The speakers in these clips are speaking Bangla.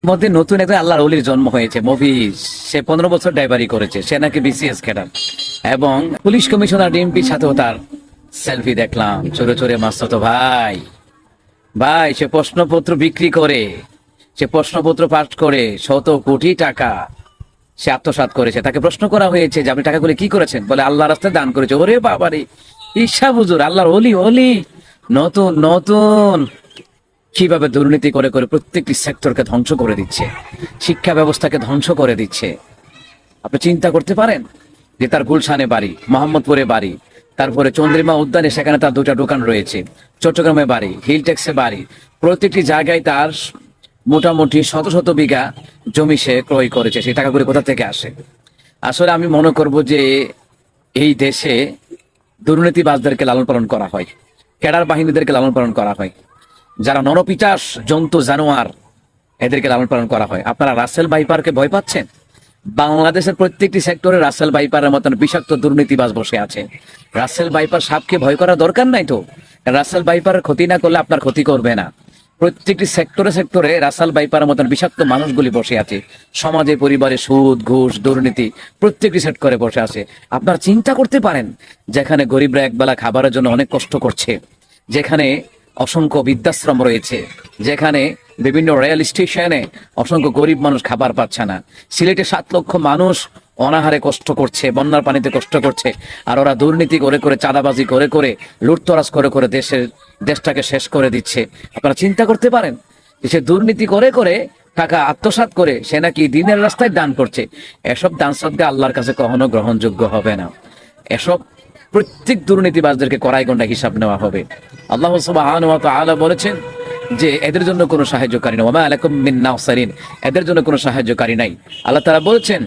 মধ্যে নতুন একটা আল্লাহর ওলির জন্ম হয়েছে মফিজ। সে 15 বছর ড্রাইভারি করেছে, সে নাকি বিসিএস ক্যাডার, এবং পুলিশ কমিশনার ডিএমপির সাথেও তার সেলফি দেখলাম। চোরে চোরে মাস্তাতো ভাই ভাই, সে প্রশ্নপত্র বিক্রি করে, সে প্রশ্নপত্র পাঠ করে শত কোটি টাকা সে আত্মসাৎ করেছে। তাকে প্রশ্ন করা হয়েছে যে আপনি টাকাগুলো কি করেছেন, বলে আল্লাহ রাস্তায় দান করেছে। ওরে বাবারে, ঈশা হুজুর আল্লাহর ওলি ওলি নতুন নতুন কিভাবে দুর্নীতি করে করে প্রত্যেকটি সেক্টরকে ধ্বংস করে দিচ্ছে, শিক্ষা ব্যবস্থাকে ধ্বংস করে দিচ্ছে। আপনি চিন্তা করতে পারেন যে তার গুলশানে বাড়ি, মোহাম্মদপুরে বাড়ি, তারপরে চন্দ্রিমা উদ্যানে সেখানে তার 2টা দোকান রয়েছে, চট্টগ্রামে বাড়ি, হিল ট্যাক্সে বাড়ি, প্রত্যেকটি জায়গায় তার মোটামুটি শত শত বিঘা জমি সে ক্রয় করেছে। সেই টাকাগুলো কোথা থেকে আসে? আসলে আমি মনে করব যে এই দেশে দুর্নীতিবাজদেরকে লালন পালন করা হয়, ক্যাডার বাহিনীদেরকে লালন পালন করা হয়, যারা নরপিচাস জন্তু জানোয়ার এদেরকে লালন পালন করা হয়। আপনারা রাসেল ভাইপারকে ভয় পাচ্ছেন? বাংলাদেশের প্রত্যেকটি সেক্টরে রাসেল ভাইপারের মতন বিষাক্ত দুর্নীতিবাজ বসে আছে। রাসেল ভাইপার সাপকে ভয় করার দরকার নাই তো। রাসেল ভাইপারের ক্ষতি না করলে আপনার ক্ষতি করবে না। প্রত্যেকটি সেক্টরে সেক্টরে রাসেল ভাইপারের মতন বিষাক্ত মানুষগুলি বসে আছে। সমাজে, পরিবারে সুদ, ঘুষ, দুর্নীতি প্রত্যেকটি সেক্টরে বসে আছে। আপনারা চিন্তা করতে পারেন, যেখানে গরিবরা একবেলা খাবারের জন্য অনেক কষ্ট করছে, যেখানে অসংখ্য বৃদ্ধাশ্রম রয়েছে, যেখানে বিভিন্ন রেল স্টেশনে অসংখ্য গরিব মানুষ খাবার পাচ্ছে না, সিলেটে 7 লক্ষ মানুষ অনাহারে কষ্ট করছে, বন্যার পানিতে কষ্ট করছে, আর ওরা দুর্নীতি করে করে, চাঁদাবাজি করে করে, লুটতরাজ করে করে দেশটাকে শেষ করে দিচ্ছে। আপনারা চিন্তা করতে পারেন যে সে দুর্নীতি করে করে টাকা আত্মসাৎ করে সে নাকি দিনের রাস্তায় দান করছে। এসব দান সদকা আল্লাহর কাছে কখনো গ্রহণযোগ্য হবে না। এসব প্রত্যেক দুর্নীতিবাজদেরকে কড়াই গন্ডা হিসাব নেওয়া হবে। আল্লাহ সুবহানাহু ওয়া তাআলা বলেছেন যে এদের জন্য কোনো সাহায্যকারী নেই, ওয়া মা আলাইকুম মিন নাসিরিন, এদের জন্য কোনো সাহায্যকারী নাই। আল্লাহ তাআলা বলেছেন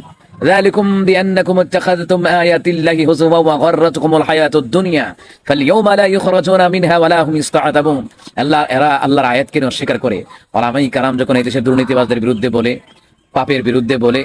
যালিকুম বিআন্নাকুম ইত্তাখাযতুম আয়াতিল্লাহি হুজুওয়া ওয়া গররাতকুমুল হায়াতুদ দুনিয়া ফালইয়াওমা লা ইখরাজুনা মিনহা ওয়া লা হুম ইসতাআতাবুন। এরা আল্লাহর আয়াতকে অস্বীকার করে। ওলামায়ে কেরাম যখন এই দেশের দুর্নীতিবাজদের বিরুদ্ধে বলে, পাপের বিরুদ্ধে বলে,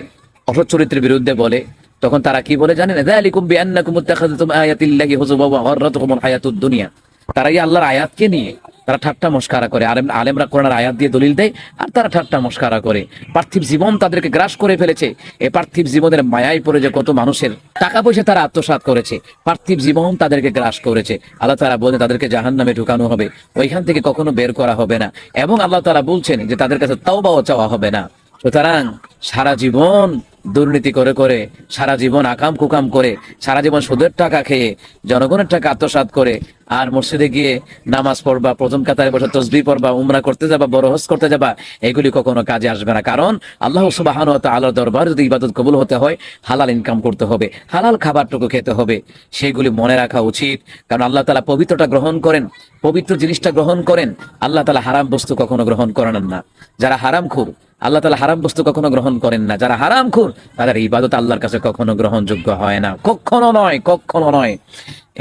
অসৎ চরিত্রের বিরুদ্ধে বলে, তখন তারা কি বলে জানেন? যালিকুম বিআন্নাকুম ইত্তাখাযতুম আয়াতিল্লাহি হুজুওয়া ওয়া গররাতকুমুল হায়াতুদ দুনিয়া। তারা এই আল্লাহর আয়াতকে নিয়ে তারা ঠাট্টা মস্কারা করে। আলেমরা কোরআনের আয়াত দিয়ে দলিল দেয়, আর তারা ঠাট্টা মস্কারা করে। পার্থিব জীবন তাদেরকে গ্রাস করে ফেলেছে। এই পার্থিব জীবনের মায়ায় পড়ে যে কত মানুষের টাকা পয়সা তারা আত্মসাৎ করেছে, পার্থিব জীবন তাদেরকে গ্রাস করেছে। আল্লাহ তাআলা বলে তাদেরকে জাহান্নামে ঢুকানো হবে, ওইখান থেকে কখনো বের করা হবে না। এবং আল্লাহ তাআলা বলছেন যে তাদের কাছে তাওবাও চাওয়া হবে না। সুতরাং সারা জীবন দুর্নীতি করে করে, সারা জীবন আকাম কুকাম করে, সারা জীবন সুদের টাকা খেয়ে, জনগণের টাকা আত্মসাৎ করে, আর মসজিদে গিয়ে নামাজ পড়বা, প্রথম কাতারে বসে তসবিহ পড়বা, উমরা করতে যাবা, বড় হজ করতে যাবা, এগুলি কখনো কাজে আসবে না। কারণ আল্লাহ সুবহানাহু ওয়া তাআলার দরবারে যদি ইবাদত কবুল হতে হয়, হালাল ইনকাম করতে হবে, হালাল খাবারটুকু খেতে হবে, সেগুলি মনে রাখা উচিত। কারণ আল্লাহ তাআলা পবিত্রটা গ্রহণ করেন, পবিত্র জিনিসটা গ্রহণ করেন। আল্লাহ তাআলা হারাম বস্তু কখনো গ্রহণ করেন না। যারা হারামখোর, আল্লাহ তাআলা হারাম বস্তু কখনো গ্রহণ করেন না। যারা হারামখোর, তাদের ইবাদত আল্লাহর কাছে কখনো গ্রহণযোগ্য হয় না, কখনো নয়, কখনো নয়।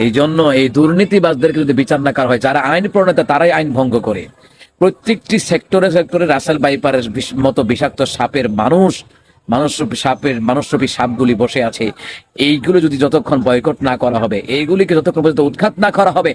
এই জন্য এই দুর্নীতিবাজদেরকে যদি বিচার না করা হয়, যারা আইন প্রণেতা তারাই আইন ভঙ্গ করে। প্রত্যেকটি সেক্টরে সেক্টরে রাসেল ভাইপারের মতো বিষাক্ত সাপের মানুষরূপী সাপগুলি বসে আছে। এইগুলো যদি যতক্ষণ বয়কট না করা হবে, এইগুলিকে যতক্ষণ পর্যন্ত উৎখাত না করা হবে,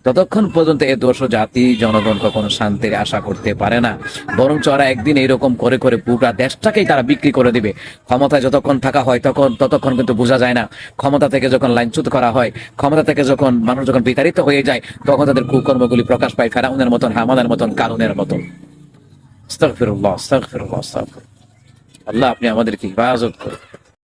ততক্ষণ পর্যন্ত এ দেশ ও জাতি জনগণ কখনো শান্তির আশা করতে পারে না। বরঞ্চ ওরা একদিন এইরকম করে করে পুরো দেশটাকেই তারা বিক্রি করে দিবে। ক্ষমতায় যতক্ষণ থাকা হয় ততক্ষণ কিন্তু বোঝা যায় না। ক্ষমতা থেকে যখন লাইনচ্যুত করা হয়, ক্ষমতা থেকে যখন মানুষ যখন বিতাড়িত হয়ে যায়, তখন তাদের কুকর্মগুলি প্রকাশ পায় ফেরাউনের মতন, হামানের মতন, কারুনের মতন। আস্তাগফিরুল্লাহ, আস্তাগফিরুল্লাহ, আস্তাগফিরুল্লাহ। আল্লাহ আপনি আমাদেরকে হিফাজত করুন।